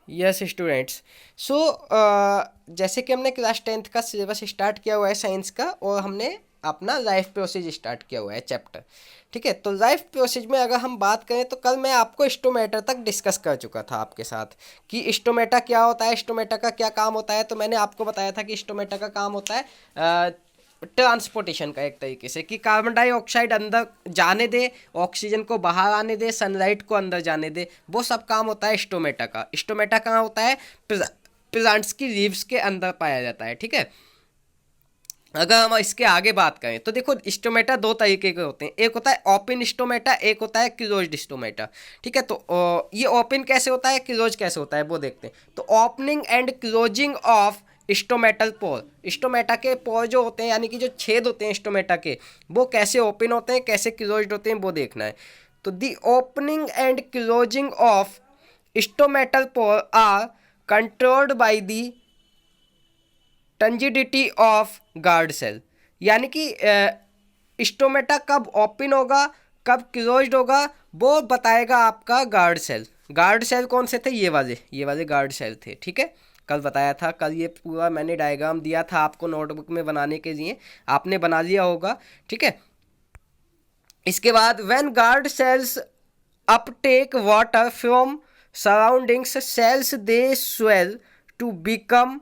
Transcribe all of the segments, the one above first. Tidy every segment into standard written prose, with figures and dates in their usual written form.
Yes students. सो जैसे कि हमने क्लास 10th का सिलेबस स्टार्ट किया हुआ है साइंस का, और हमने अपना लाइफ प्रोसेज स्टार्ट किया हुआ है चैप्टर। ठीक है, तो लाइफ प्रोसेज में अगर हम बात करें तो कल मैं आपको स्टोमेटा तक डिस्कस कर चुका था आपके साथ कि स्टोमेटा क्या होता है, स्टोमेटा का क्या काम होता है। तो मैंने आपको बताया था कि स्टोमेटा का काम होता है ट्रांसपोर्टेशन का, एक तरीके से कि कार्बन डाइऑक्साइड अंदर जाने दे, ऑक्सीजन को बाहर आने दे, सनलाइट को अंदर जाने दे, वो सब काम होता है स्टोमेटा का। स्टोमेटा कहाँ होता है? प्लांट्स की लीव्स के अंदर पाया जाता है। ठीक है, अगर हम इसके आगे बात करें तो देखो स्टोमेटा दो तरीके के होते हैं, एक होता है ओपन स्टोमेटा, एक होता है क्लोज्ड स्टोमेटा। ठीक है, तो ये ओपन कैसे होता है, क्लोज कैसे होता है, वो देखते हैं। तो opening and closing of stomatal pour, stomata के पोर जो होते हैं यानी कि जो छेद होते हैं स्टोमेटा के, वो कैसे ओपन होते हैं, कैसे क्लोज्ड होते हैं, वो देखना है। तो the opening and closing of stomatal pore are controlled by the turgidity of guard cell, यानी कि स्टोमेटा कब ओपन होगा, कब क्लोज्ड होगा, वो बताएगा आपका गार्ड सेल। गार्ड सेल कौन से थे? ये वाले गार्ड सेल थे। ठीक है, कल बताया था, कल ये पूरा मैंने डायग्राम दिया था आपको नोटबुक में बनाने के लिए, आपने बना लिया होगा। ठीक है, इसके बाद when guard cells uptake water from surroundings cells they swell to become,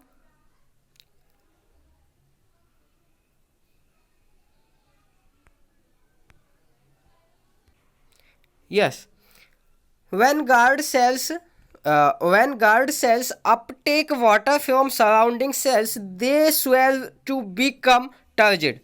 yes, when guard cells uptake water from surrounding cells, they swell to become turgid.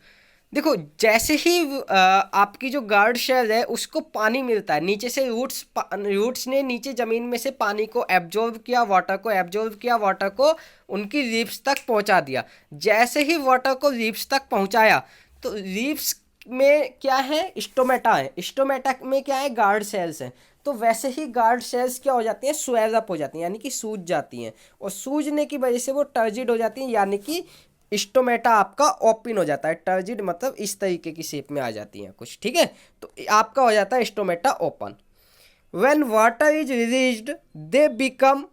देखो जैसे ही आपकी जो गार्ड शेल है उसको पानी मिलता है नीचे से, रूट्स ने नीचे ज़मीन में से पानी को एब्जॉर्ब किया, वाटर को उनकी लीव्स तक पहुंचा दिया। जैसे ही वाटर को लीव्स तक पहुंचाया तो लीव्स में क्या है? स्टोमेटा है। स्टोमेटा में क्या है? गार्ड सेल्स हैं। तो वैसे ही गार्ड सेल्स क्या हो जाती हैं? स्वेल अप हो जाती हैं, यानी कि सूज जाती हैं, और सूजने की वजह से वो टर्जिड हो जाती हैं, यानी कि स्टोमेटा आपका ओपन हो जाता है। टर्जिड मतलब इस तरीके की शेप में आ जाती हैं कुछ। ठीक है, तो आपका हो जाता है stomata open. When water is released they become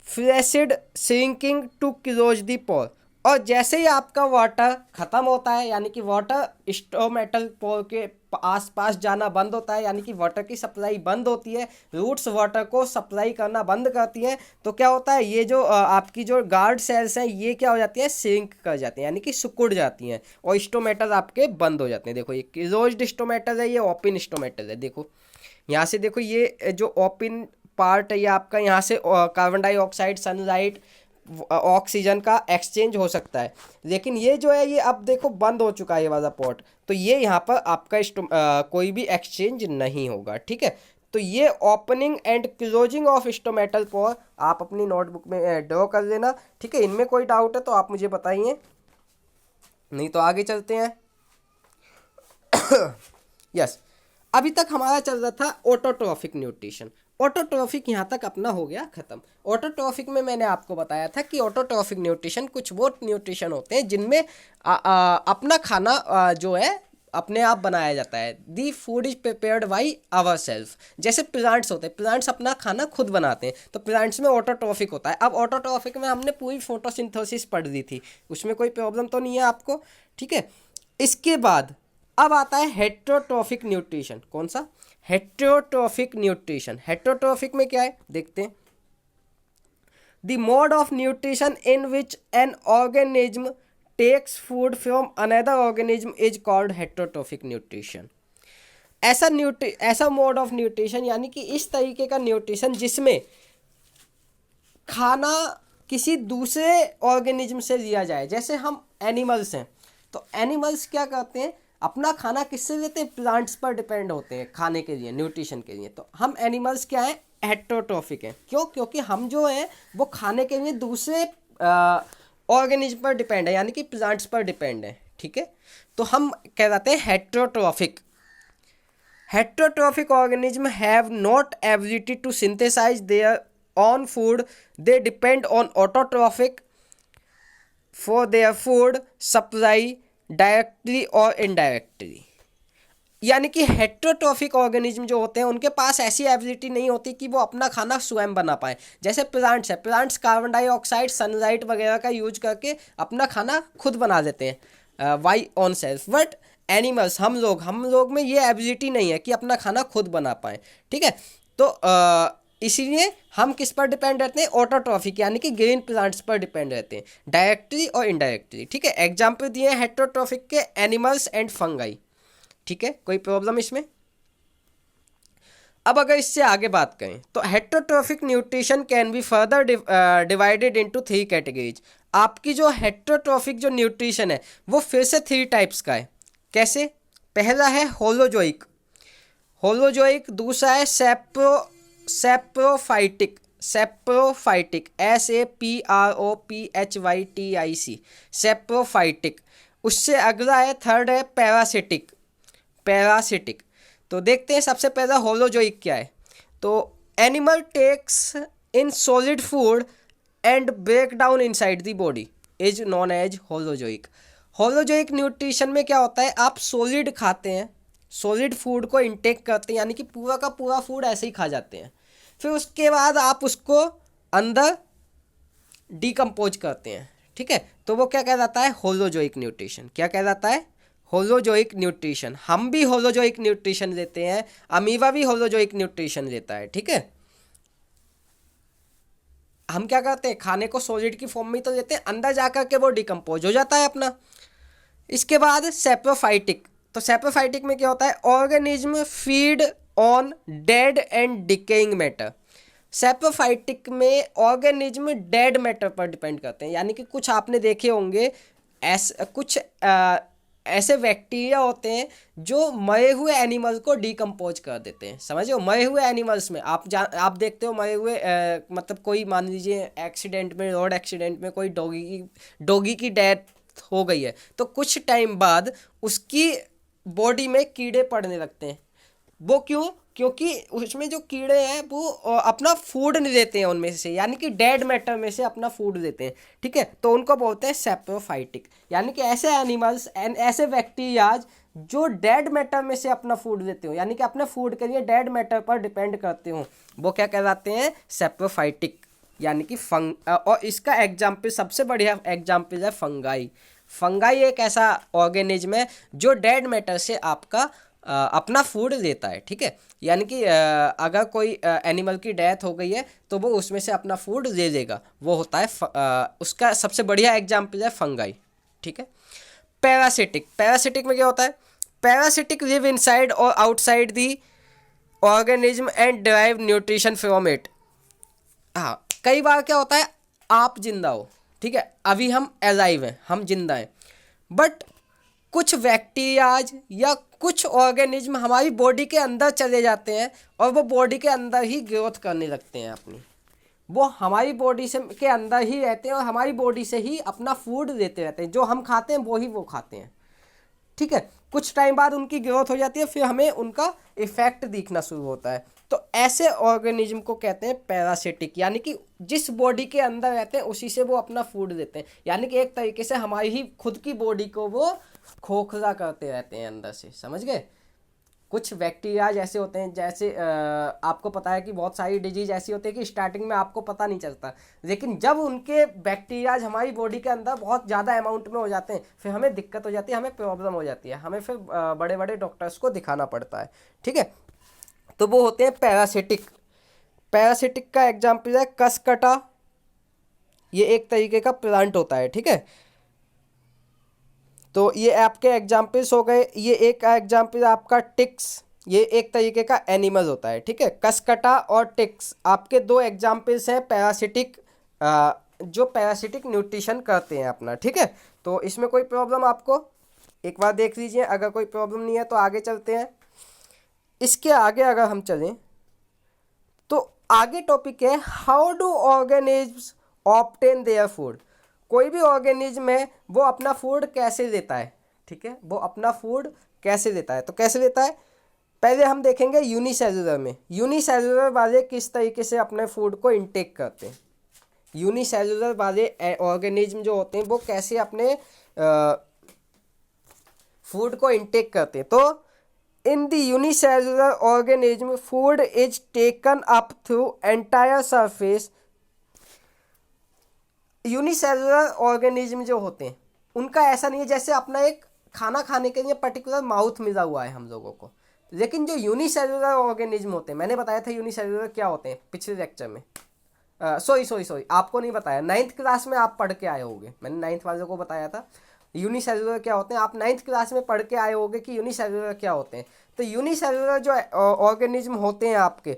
flaccid sinking to close the pore, और जैसे ही आपका वाटर ख़त्म होता है, यानी कि वाटर स्टोमेटल पोर के आसपास जाना बंद होता है, यानी कि वाटर की सप्लाई बंद होती है, रूट्स वाटर को सप्लाई करना बंद करती हैं, तो क्या होता है? ये जो आपकी जो गार्ड सेल्स हैं ये क्या हो जाती हैं? सिंक कर जाती हैं, यानी कि सिकुड़ जाती हैं, और स्टोमेटल आपके बंद हो जाते हैं। देखो ये क्लोज्ड स्टोमेटल है, ये ओपन स्टोमेटल है। देखो यहाँ से देखो, ये जो ओपन पार्ट है ये आपका, यहाँ से कार्बन डाइऑक्साइड, सनलाइट, ऑक्सीजन का एक्सचेंज हो सकता है, लेकिन ये जो है ये अब देखो बंद हो चुका है ये वाला पोर्ट, तो ये यहाँ पर आपका कोई भी एक्सचेंज नहीं होगा। ठीक है, तो ये opening and closing of stomatal पोर आप अपनी नोटबुक में ड्रॉ कर लेना। ठीक है, इनमें कोई डाउट है तो आप मुझे बताइए, नहीं तो आगे चलते हैं। यस, अभी तक हमारा चल रहा था ऑटोट्रॉफिक न्यूट्रिशन। ऑटोट्रॉफिक यहाँ तक अपना हो गया खत्म। ऑटोट्रॉफिक में मैंने आपको बताया था कि ऑटोट्रॉफिक न्यूट्रिशन कुछ वो न्यूट्रिशन होते हैं जिनमें अपना खाना जो है अपने आप बनाया जाता है। The food is prepared by our self. जैसे प्लांट्स होते हैं, प्लांट्स अपना खाना खुद बनाते हैं, तो प्लांट्स में ऑटोट्रॉफिक होता है। अब ऑटोट्रॉफिक में हमने पूरी फोटोसिंथेसिस पढ़ ली थी, उसमें कोई प्रॉब्लम तो नहीं है आपको। ठीक है, इसके बाद अब आता है हेट्रोट्रॉफिक न्यूट्रिशन। कौन सा? Heterotrophic nutrition. हेट्रोट्रॉफिक में क्या है देखते हैं। The mode of nutrition in which an organism takes food from another organism is called heterotrophic nutrition. ऐसा मोड ऑफ न्यूट्रिशन यानी कि इस तरीके का न्यूट्रिशन जिसमें खाना किसी दूसरे ऑर्गेनिज्म से लिया जाए। जैसे हम एनिमल्स हैं, तो एनिमल्स क्या करते हैं? अपना खाना किससे लेते हैं? प्लांट्स पर डिपेंड होते हैं खाने के लिए, न्यूट्रिशन के लिए। तो हम एनिमल्स क्या हैं? हेट्रोट्रॉफिक हैं। क्यों? क्योंकि हम जो हैं वो खाने के लिए दूसरे ऑर्गेनिज्म पर डिपेंड है, यानी कि प्लांट्स पर डिपेंड है। ठीक है, तो हम कहलाते हैं heterotrophic. Heterotrophic organisms have not ability to synthesize their own food. They depend on autotrophic for their food supply directly or indirectly. यानी कि हेट्रोट्रॉफिक ऑर्गेनिज्म जो होते हैं उनके पास ऐसी एबिलिटी नहीं होती कि वो अपना खाना स्वयं बना पाए। जैसे प्लांट्स है, प्लांट्स कार्बन डाइऑक्साइड, सनलाइट वगैरह का यूज करके अपना खाना खुद बना देते हैं by own self. But animals, हम लोग में ये एबिलिटी नहीं है कि अपना खाना खुद बना पाए। ठीक है, तो इसीलिए हम किस पर डिपेंड रहते हैं, ऑटोट्रॉफिक यानी कि ग्रीन प्लांट्स पर डिपेंड रहते हैं, डायरेक्टली और इनडायरेक्टली। ठीक है, एग्जाम्पल दिए हैं हेट्रोट्रॉफिक के, एनिमल्स एंड फंगाई। ठीक है, कोई प्रॉब्लम इसमें? अब अगर इससे आगे बात करें तो heterotrophic nutrition can be further divided into 3 categories. आपकी जो हेट्रोट्रॉफिक जो न्यूट्रिशन है वो फिर से 3 टाइप्स का है। कैसे? पहला है होलोजोइक, होलोजोइक। दूसरा है सेप्रोफाइटिक, सेप्रोफाइटिक, SAPROPHYTIC, सेप्रोफाइटिक। उससे अगला है, थर्ड है पैरासिटिक, पैरासिटिक। तो देखते हैं सबसे पहला होलोजोइक क्या है। तो animal takes in solid food and break down inside the body is known as holozoic. Holozoic nutrition में क्या होता है, आप सॉलिड खाते हैं, सॉलिड फूड को इंटेक करते हैं, यानी कि पूरा का पूरा फूड ऐसे ही खा जाते हैं। फिर उसके बाद आप उसको अंदर डिकम्पोज करते हैं। ठीक है, तो वो क्या कहलाता है, होलोजोइक न्यूट्रिशन। क्या कहलाता है, होलोजोइक न्यूट्रिशन। हम भी होलोजोइक न्यूट्रिशन लेते हैं, अमीबा भी होलोजोइक न्यूट्रिशन लेता है। ठीक है, हम क्या करते हैं, खाने को सॉलिड की फॉर्म में तो लेते हैं, अंदर जाकर के वो डिकम्पोज हो जाता है अपना। इसके बाद सेप्रोफाइटिक। तो सेप्रोफाइटिक में क्या होता है, organism feed on dead and decaying matter. Saprophytic में ऑर्गेनिज्म डेड मैटर पर डिपेंड करते हैं, यानी कि कुछ आपने देखे होंगे कुछ ऐसे बैक्टीरिया होते हैं जो मरे हुए एनिमल को डिकम्पोज कर देते हैं। समझो, मरे हुए एनिमल्स में आप देखते हो मरे हुए मतलब कोई मान लीजिए एक्सीडेंट में, रोड एक्सीडेंट में कोई डॉगी की डेथ हो गई है, तो कुछ टाइम बाद उसकी बॉडी में कीड़े पड़ने लगते हैं। वो क्यों? क्योंकि उसमें जो कीड़े हैं वो अपना फूड नहीं देते हैं उनमें से, यानी कि डेड मैटर में से अपना फूड देते हैं। ठीक है, तो उनको बोलते हैं सेप्रोफाइटिक, यानी कि ऐसे एनिमल्स एंड ऐसे बैक्टीरियाज जो डेड मैटर में से अपना फूड देते हो, यानी कि अपने फूड के लिए डेड मैटर पर डिपेंड करते हो, वो क्या कहलाते हैं, सेप्रोफाइटिक, यानी कि और इसका एग्जाम्पल, सबसे बढ़िया एग्जाम्पल है फंगाई। फंगाई एक ऐसा ऑर्गेनिज्म है जो डेड मैटर से आपका अपना फूड लेता है। ठीक है, यानी कि अगर कोई एनिमल की डेथ हो गई है तो वो उसमें से अपना फूड ले लेगा, वो होता है उसका सबसे बढ़िया एग्जाम्पल है फंगाई। ठीक है, पैरासिटिक। पैरासिटिक में क्या होता है, पैरासिटिक लिव इनसाइड और outside the organism and derive nutrition from it. हाँ, कई बार क्या होता है, आप जिंदा हो, ठीक है, अभी हम अलाइव हैं, हम जिंदा हैं, बट कुछ बैक्टीरियाज या कुछ ऑर्गेनिज्म हमारी बॉडी के अंदर चले जाते हैं और वो बॉडी के अंदर ही ग्रोथ करने लगते हैं अपनी। वो हमारी बॉडी से के अंदर ही रहते हैं और हमारी बॉडी से ही अपना फूड देते रहते हैं, जो हम खाते हैं वो ही वो खाते हैं। ठीक है, कुछ टाइम बाद उनकी ग्रोथ हो जाती है, फिर हमें उनका इफेक्ट दिखना शुरू होता है। तो ऐसे ऑर्गेनिज्म को कहते हैं पैरासिटिक, यानी कि जिस बॉडी के अंदर रहते हैं उसी से वो अपना फूड देते हैं, यानी कि एक तरीके से हमारी ही खुद की बॉडी को वो खोखला करते रहते हैं अंदर से। समझ गए? कुछ बैक्टीरियाज ऐसे होते हैं, जैसे आपको पता है कि बहुत सारी डिजीज ऐसी होती है कि स्टार्टिंग में आपको पता नहीं चलता, लेकिन जब उनके बैक्टीरियाज हमारी बॉडी के अंदर बहुत ज़्यादा अमाउंट में हो जाते हैं, फिर हमें दिक्कत हो जाती है, हमें प्रॉब्लम हो जाती है, हमें फिर बड़े बड़े डॉक्टर्स को दिखाना पड़ता है। ठीक है, तो वो होते हैं पैरासिटिक। पैरासिटिक का एग्जाम्पल है कसकटा, ये एक तरीके का प्लांट होता है। ठीक है, तो ये आपके एग्जाम्पल्स हो गए। ये एक एग्जाम्पल आपका टिक्स, ये एक तरीके का एनिमल होता है। ठीक है, कसकटा और टिक्स आपके 2 एग्जाम्पल्स हैं पैरासिटिक, जो पैरासिटिक न्यूट्रिशन करते हैं अपना। ठीक है, तो इसमें कोई प्रॉब्लम आपको एक बार देख लीजिए, अगर कोई प्रॉब्लम नहीं है तो आगे चलते हैं। इसके आगे अगर हम चलें तो आगे टॉपिक है how do organisms obtain their food. कोई भी ऑर्गेनिज्म है वो अपना फूड कैसे लेता है। ठीक है, वो अपना फूड कैसे लेता है, तो कैसे लेता है, पहले हम देखेंगे यूनिसेलुलर में। यूनिसेलुलर वाले किस तरीके से अपने फूड को इंटेक करते हैं, यूनिसेलुलर वाले ऑर्गेनिज्म जो होते हैं वो कैसे अपने फूड को इंटेक करते हैं। तो in the unicellular organism food is taken up through entire surface. Unicellular organism जो होते हैं उनका ऐसा नहीं है जैसे अपना एक खाना खाने के लिए पर्टिकुलर माउथ मिला हुआ है हम लोगों को, लेकिन जो यूनिसेलुलर ऑर्गेनिज्म होते हैं, मैंने बताया था यूनिसेलुलर क्या होते हैं पिछले लेक्चर में। सॉरी आपको नहीं बताया, 9th क्लास में आप पढ़ के आए होगे, मैंने 9th वालों को बताया था यूनिसेलुलर क्या होते हैं। आप 9th क्लास में पढ़ के आए होगे कि यूनिसेलुलर क्या होते हैं। तो यूनिसेलुलर जो ऑर्गेनिज्म होते हैं आपके,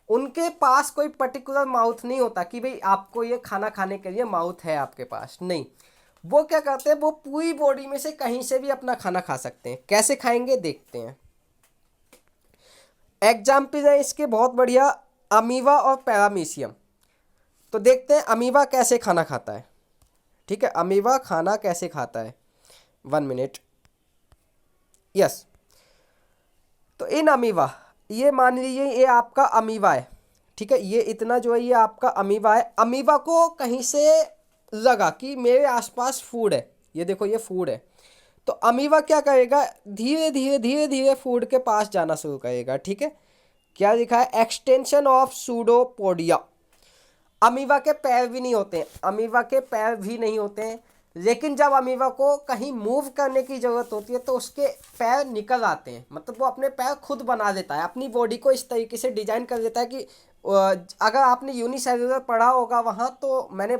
उनके पास कोई पर्टिकुलर माउथ नहीं होता कि भाई आपको ये खाना खाने के लिए माउथ है आपके पास, नहीं। वो क्या करते हैं, वो पूरी बॉडी में से कहीं से भी अपना खाना खा सकते हैं। कैसे खाएंगे देखते हैं। एग्जाम्पल है इसके बहुत बढ़िया, अमीबा और पैरामीशियम। तो देखते हैं अमीबा कैसे खाना खाता है। ठीक है, अमीबा खाना कैसे खाता है। 1 मिनट। यस, तो इन अमीबा, ये मान लीजिए ये आपका अमीबा है। ठीक है, ये इतना जो है ये आपका अमीबा है। अमीबा को कहीं से लगा कि मेरे आसपास फूड है, ये देखो ये फूड है। तो अमीबा क्या करेगा, धीरे धीरे धीरे धीरे फूड के पास जाना शुरू करेगा। ठीक है, क्या लिखा है, एक्सटेंशन ऑफ सूडोपोडिया। अमीबा के पैर भी नहीं होते हैं, अमीबा के पैर भी नहीं होते हैं, लेकिन जब अमीबा को कहीं मूव करने की ज़रूरत होती है तो उसके पैर निकल आते हैं। मतलब वो अपने पैर खुद बना देता है, अपनी बॉडी को इस तरीके से डिजाइन कर देता है कि अगर आपने यूनिसेलुलर पढ़ा होगा वहाँ, तो मैंने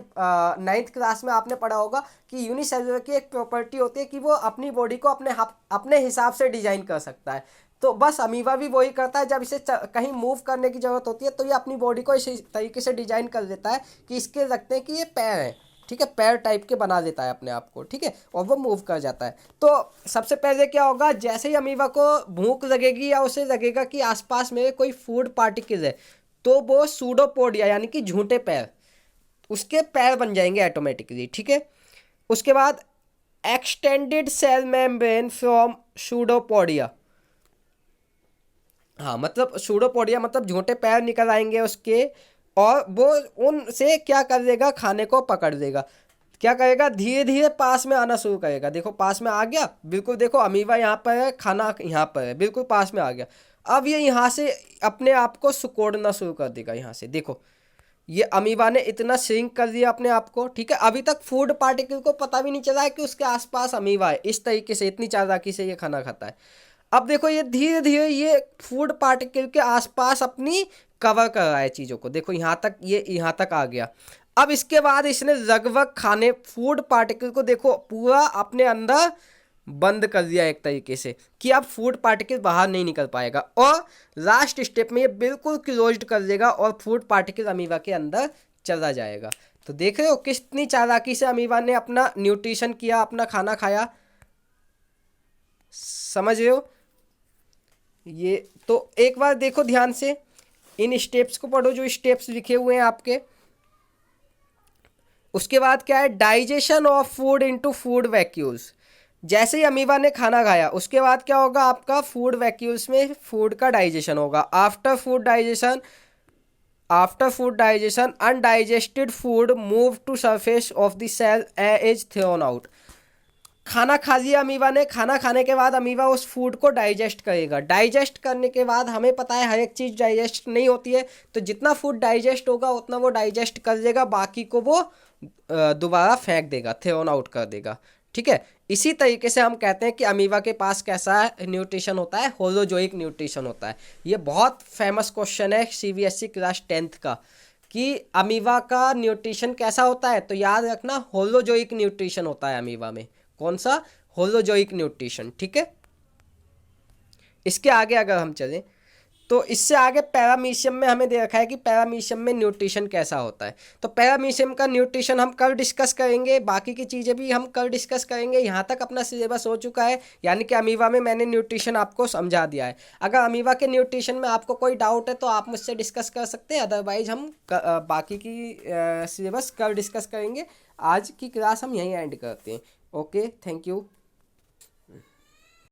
9th क्लास में आपने पढ़ा होगा कि यूनिसेलुलर की एक प्रॉपर्टी होती है कि वो अपनी बॉडी को अपने हिसाब से डिजाइन कर सकता है। तो बस अमीबा भी वही करता है, जब इसे कहीं मूव करने की ज़रूरत होती है तो ये अपनी बॉडी को इस तरीके से डिजाइन कर देता है कि इसके लगते हैं कि ये पैर है। ठीक है, पैर टाइप के बना देता है अपने आप को। ठीक है, और वो मूव कर जाता है। तो सबसे पहले क्या होगा, जैसे ही अमीबा को भूख लगेगी या उसे लगेगा कि आसपास में कोई फूड पार्टिकल है, तो वो सूडोपोडिया यानी कि झूठे पैर, उसके पैर बन जाएंगे ऑटोमेटिकली। ठीक है, उसके बाद extended cell membrane from pseudopodia. हाँ, मतलब सूडोपोडिया मतलब झूठे पैर निकल आएंगे उसके, और वो उनसे क्या कर देगा, खाने को पकड़ देगा। क्या करेगा, धीरे धीरे पास में आना शुरू करेगा। देखो पास में आ गया, बिल्कुल देखो अमीबा यहाँ पर है, खाना यहाँ पर है, बिल्कुल पास में आ गया। अब ये यहाँ से अपने आप को सिकोड़ना शुरू कर देगा। यहाँ से देखो ये अमीबा ने इतना श्रिंक कर दिया अपने आप को। ठीक है, अभी तक फूड पार्टिकल को पता भी नहीं चला है कि उसके आसपास अमीबा है। इस तरीके से इतनी चालाकी से ये खाना खाता है। अब देखो ये धीरे धीरे ये फूड पार्टिकल के आसपास अपनी कवर कर रहा है चीज़ों को। देखो यहाँ तक, ये यहाँ तक आ गया। अब इसके बाद इसने लगभग खाने फूड पार्टिकल को देखो पूरा अपने अंदर बंद कर दिया एक तरीके से कि अब फूड पार्टिकल बाहर नहीं निकल पाएगा, और लास्ट स्टेप में ये बिल्कुल क्लोज्ड कर देगा और फूड पार्टिकल अमीबा के अंदर चला जाएगा। तो देख रहे हो कितनी चालाकी से अमीबा ने अपना न्यूट्रिशन किया, अपना खाना खाया। समझ रहे हो ये? तो एक बार देखो ध्यान से, इन स्टेप्स को पढ़ो जो स्टेप्स लिखे हुए हैं आपके। उसके बाद क्या है, digestion of food into food vacuoles. जैसे ही अमीबा ने खाना खाया उसके बाद क्या होगा, आपका फूड वैक्यूल्स में फूड का डाइजेशन होगा। After food digestion undigested food move to surface of the cell is thrown out. खाना खा लिया अमीबा ने, खाना खाने के बाद अमीबा उस फूड को डाइजेस्ट करेगा। डाइजेस्ट करने के बाद हमें पता है हर एक चीज़ डाइजेस्ट नहीं होती है, तो जितना फूड डाइजेस्ट होगा उतना वो डाइजेस्ट कर देगा, बाकी को वो दोबारा फेंक देगा, थ्रोन आउट कर देगा। ठीक है, इसी तरीके से हम कहते हैं कि अमीबा के पास कैसा न्यूट्रिशन होता है, होलोजोइक न्यूट्रिशन होता है। ये बहुत फेमस क्वेश्चन है CBSE क्लास 10th का कि अमीबा का न्यूट्रिशन कैसा होता है। तो याद रखना होलोजोइक न्यूट्रिशन होता है अमीबा में। कौन सा? Holozoic nutrition. ठीक है, इसके आगे अगर हम चलें तो इससे आगे पैरामीशियम में हमें दे रखा है कि पैरामीशियम में न्यूट्रिशन कैसा होता है। तो पैरामीशियम का न्यूट्रिशन हम कल डिस्कस करेंगे, बाकी की चीज़ें भी हम कल डिस्कस करेंगे। यहाँ तक अपना सिलेबस हो चुका है, यानी कि अमीबा में मैंने न्यूट्रिशन आपको समझा दिया है। अगर अमीबा के न्यूट्रिशन में आपको कोई डाउट है तो आप मुझसे डिस्कस कर सकते हैं, अदरवाइज हम बाकी की सिलेबस कल डिस्कस करेंगे। आज की क्लास हम यहीं एंड करते हैं। Okay, thank you.